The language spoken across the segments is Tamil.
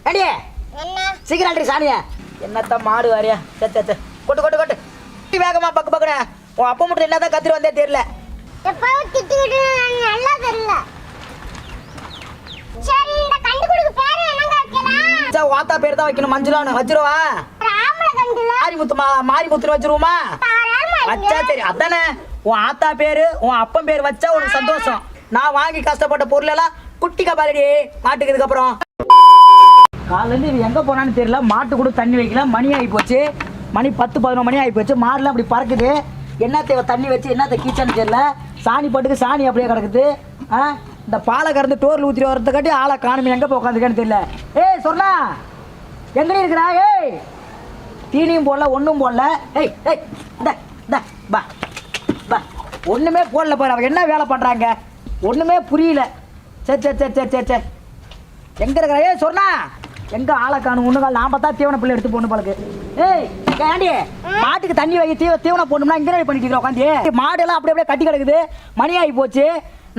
அடியே சீக்கிரம் அல்றி சாணிய என்னத்த மாடு வாரியா சே கொட்டு கொட்டு கொட்டு வேகமா பக்கு பக்குனே உன் அப்பா மட்டும் என்னதான் கத்திரி வந்தே தெரியல எப்பவும் திட்டிக்கிட்டு நல்லா தெரியல. சரி இந்த கண்டுக்குடுக்கு பேரு என்னங்க வைக்கலாம்? சே வாத்தா பேர் தான் வைக்கணும் மஞ்சுளான்னு வச்சிருவா. ராமல கண்டுல மாரிமுத்து வச்சிருவோமா? வச்சா சரி அதானே உன் ஆத்தா பேரு உன் அப்பன் பேர் வச்சா உனக்கு சந்தோஷம். நான் வாங்கி கஷ்டப்பட்ட பொருள் எல்லாம் குட்டிக்கா பாருடி மாட்டுக்கு அப்புறம் காலையில இது எங்க போனான்னு தெரியல. மாட்டு கூட தண்ணி வைக்கல. மணி ஆகி போச்சு. மணி 10-11 மணி ஆகி போச்சு. மாடுலாம் அப்படி பறக்குது. என்னத்தை தண்ணி வச்சு என்னத்தை கீச்சான்னு தெரியல. சாணி பட்டுக்கு சாணி அப்படியே கிடக்குது. இந்த பாலை கறந்து டோரில் ஊற்றிட்டு வரதுக்காட்டி ஆளை காணுமே எங்கே போய் உட்காந்துருக்கேன்னு தெரியல. ஏய் சொன்னா எங்கே இருக்கிறா? ஏய் தீனியும் போடல ஒன்றும் போடல. ஏய் ஏய் இந்த பா பா ஒன்றுமே போடல பாரு. அவங்க என்ன வேலை பண்ணுறாங்க ஒன்றுமே புரியல. சரி சரி சரி சரி சரி சரி எங்கே இருக்கிறா? ஏய் சொன்னா எங்கே ஆளை காணும் ஒன்று கால் நான் பார்த்தா தீவன பிள்ளை எடுத்து போகணும் பழக்கு. ஏய் ஏண்டி மாட்டுக்கு தண்ணி வை தீவனம் போடணும்னா இங்கே பண்ணிட்டு இருக்கிறோம் உட்காந்து. மாடெல்லாம் அப்படி அப்படியே கட்டி கிடக்குது. மணி ஆகி போச்சு.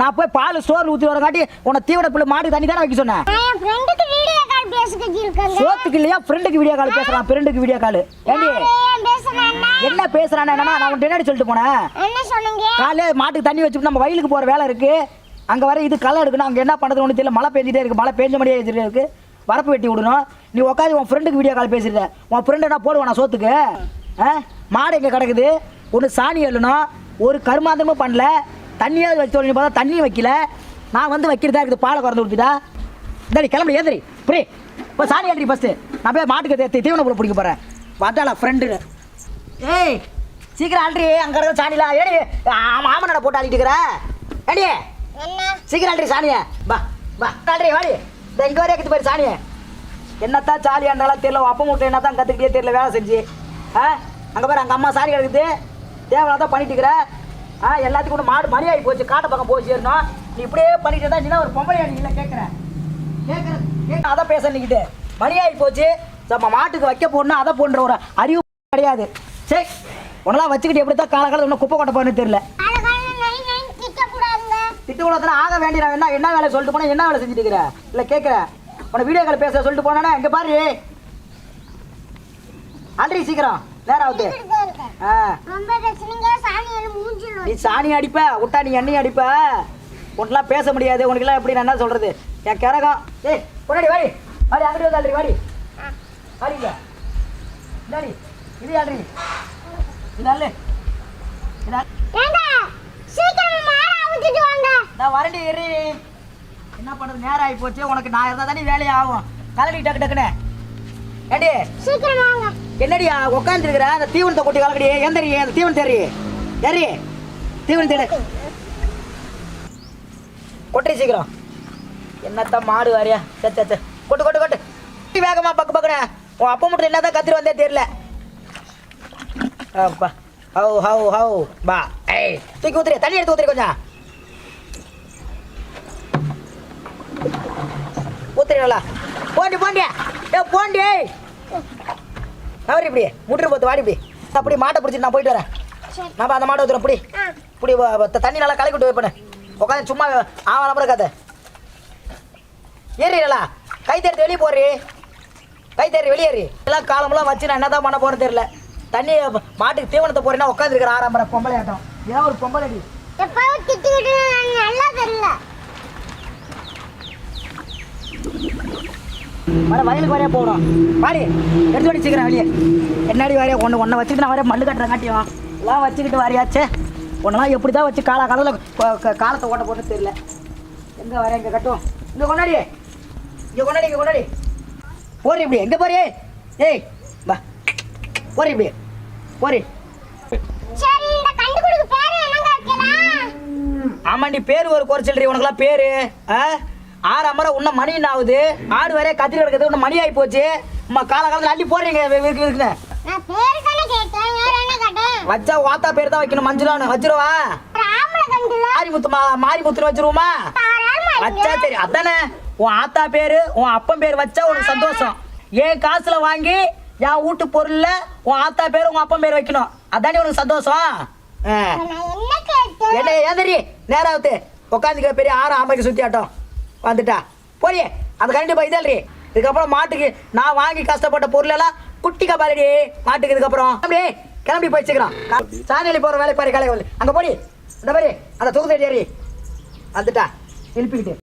நான் போய் பால் ஸ்டோர்ல ஊற்றி வரங்காட்டி உன்னை தீவன பிள்ளை மாட்டுக்கு தண்ணி தானே வைக்க சொன்னேன். சோத்துக்கு இல்லையா ஃப்ரெண்டுக்கு வீடியோ கால் பேசுறான். ஃப்ரெண்டுக்கு வீடியோ கால் ஏண்டி என்ன பேசுறானே என்னன்னா நான் உன்ட்டு என்னடி சொல்லிட்டு போனேன். காலையில மாட்டுக்கு தண்ணி வச்சுட்டு நம்ம வயலுக்கு போகிற வேலை இருக்கு. அங்கே வர இது களை எடுக்கணும். அங்கே என்ன பண்ணுறது ஒன்று தெரியல. மழை பெஞ்சிட்டே இருக்கு. மழை பெஞ்ச மாதிரியே இருக்கு. வரப்பு வெட்டி விடணும். நீ உட்காந்து உன் ஃப்ரெண்டுக்கு வீடியோ கால் பேசிடுற. உன் ஃப்ரெண்டு என்ன போடுவான் சோத்துக்கு? மாடு எங்கே கிடக்குது? ஒன்று சாணி எழுணும். ஒரு கருமாந்தமும் பண்ணல. தண்ணியாவது வச்சு சொல்லி பார்த்தா தண்ணி வைக்கல. நான் வந்து வைக்கிறதா இருக்குது. பாலை குறந்து கொடுத்துட்டா இந்தாடி கிளம்பி ஏந்திரி புரி இப்போ சாணி எழுறி ஃபஸ்ட்டு. நான் போய் மாட்டுக்கு தீவன போல பிடிக்க போகிறேன். பார்த்தாளா ஃப்ரெண்டுன்னு. ஏய் சீக்கிரம் ஆல்ட்ரி அங்கே கிடக்குற சாணிலாம் ஏடி மாமனோட போட்டு ஆடிட்டு இருக்கிற ஏடியே சீக்கிரம் ஆல்ட்ரி சாணியை பா பா ஆல்ட்ரி வாடி எங்கே வரையா கற்று போயிரு சாணியை. என்னத்தான் சாலியாண்டாலும் தெரியல. அப்பா மூட்டை என்ன தான் கற்றுக்கிட்டே தெரியல வேலை செஞ்சு. அங்கே பாரு அங்கே அம்மா சாணி கிடக்குது. தேவையான தான் பண்ணிட்டு இருக்கிற. எல்லாத்துக்கும் கூட மாடு மணி ஆகி போச்சு. காட்டை பக்கம் போய் சேரணும். நீ இப்படியே பண்ணிட்டு தான் நீனா ஒரு பொம்பளை அடி இல்லை கேட்குறேன் அதான் பேச நிக்கிட்டு மணி ஆகி போச்சு. நம்ம மாட்டுக்கு வைக்க போடணும் அதை போன்ற ஒரு அறிவு கிடையாது. சரி உன்னெல்லாம் வச்சுக்கிட்டு எப்படி தான் காலகாலத்தில் இன்னும் குப்பை கொட்ட போறேன்னு தெரியல. திட்டக்கூடாதுன்னா ஆக வேண்டிய நான் என்ன வேலை சொல்லிட்டு போனா என்ன வேலை செஞ்சுட்டு இருக்கிற இல்லை கேட்குறேன். உன வீடியோ கால் பேச சொல்லிட்டு போனா இங்கே பாரு ஆல்ரெடி சீக்கிரம் நேரம் ஆகுது. நீ சாணி அடிப்ப விட்டா நீ எண்ணெய் அடிப்ப. உனக்குலாம் பேச முடியாது. உனக்குலாம் எப்படி நான் என்ன சொல்றது என் கிரகம். ஏய் முன்னாடி வாடி வாடி அங்கிட்டு வந்து ஆல்ரெடி வாடி வாடிங்க இந்தாடி இது ஆல்ரெடி இது நான் வரண்டி ஏறி என்ன பண்ணுறது நேரம் ஆகி போச்சு. உனக்கு நான் இருந்தால் தானே வேலையை ஆகும். கலடி டக்கு டக்குன்னு ஏண்டி என்னடியா உட்காந்துருக்குற அந்த தீவனத்தை கொட்டி கலக்கடி எந்தரி அந்த தீவனம் தெரி ஏறி தீவனம் தேடு கொட்டி சீக்கிரம். என்னத்தான் மாடு வாரியா சே கொட்டு கொட்டு கொட்டு வேகமா பக்கு பக்குனே உன் அப்பா மட்டும் என்னதான் கத்திரி வந்தே தெரியல. அப்பா ஹவு ஹவு ஹவு பா ஏய் தூக்கி ஊத்துறே தண்ணி எடுத்து ஊத்துறே கொஞ்சம் ஊத்துறீங்களா போண்டி போண்டியா ஏ போண்டி அவரு இப்படி முட்டு போத்து வாடி இப்படி அப்படி மாட்டை பிடிச்சிட்டு நான் போயிட்டு வரேன். நான் அந்த மாட்டை ஊத்துறேன் இப்படி இப்படி தண்ணி நல்லா கலக்கி விட்டு வைப்பேன். உட்காந்து சும்மா ஆவா நம்பர் இருக்காது ஏறிடலா கை தேடி வெளியே போறி கை தேடி வெளியேறி எல்லாம் காலமெல்லாம் வச்சு நான் என்னதான் பண்ண போறேன்னு தெரியல. தண்ணி மாட்டுக்கு தீவனத்தை போறேன்னா உட்காந்துருக்கிற ஆரம்பரை பொம்பளை ஆட்டம் ஏன் ஒரு பொம்பளை நல்லா தெரியல. வர வயலுக்கு வரையா போகணும். வாடி எடுத்து வடி சீக்கிரம் வெளியே என்னாடி வரையா ஒன்றை வச்சுக்கிட்டு நான் வரையா மல்லு கட்டுறேன் காட்டியும் எல்லாம் வச்சுக்கிட்டு வரையாச்சே. ஒன்றெல்லாம் எப்படி தான் வச்சு காலத்தை ஓட்ட போட்டு தெரியல. எங்கே வரையா இங்கே கட்டுவோம் இங்கே கொண்டாடி இங்கே கொண்டாடி போறி இப்படி எங்கே போறியே ஏய் பா போறி இப்படி போறி. ஆமாண்டி பேர் ஒரு குறைச்சல்றி உனக்குலாம் பேரு 6 அமரை இன்னும் மணி என்ன ஆகுது. ஆடு வரைய கத்திரி கிடக்குது. இன்னும் மணி ஆகி போச்சு. காலகாலத்தில் அள்ளி போடுறீங்க இருக்குன்னு வச்சா வாத்தா பேர் தான் வைக்கணும் மஞ்சுளான்னு வச்சிருவா. மாரிமுத்துன்னு வச்சிருவோமா? வச்சா சரி அதானே உன் ஆத்தா பேரு உன் அப்பன் பேர் வச்சா உனக்கு சந்தோஷம். ஏன் காசுல வாங்கி என் வீட்டு பொருள்ல உன் ஆத்தா பேரு உன் அப்பன் பேர் வைக்கணும். அதானே உனக்கு சந்தோஷம். என்ன ஏன் தெரிய நேரம் ஆகுது உட்காந்துக்கிற பெரிய 6 ஆம்பைக்கு சுத்தி ஆட்டம் வந்துட்டா போறியே அந்த கரண்டி போய் இதல்றி இதுக்கப்புறம் மாட்டுக்கு நான் வாங்கி கஷ்டப்பட்ட பொருள் எல்லாம் குட்டிக்கா பாருடி மாட்டுக்கு. இதுக்கப்புறம் கிளம்பி போயிச்சுக்கிறான். சாணியில் போற வேலை பாரு. காலை அங்க போடி இந்த மாதிரி அந்த தொகுதி ஏறி வந்துட்டா எழுப்பிக்கிட்டு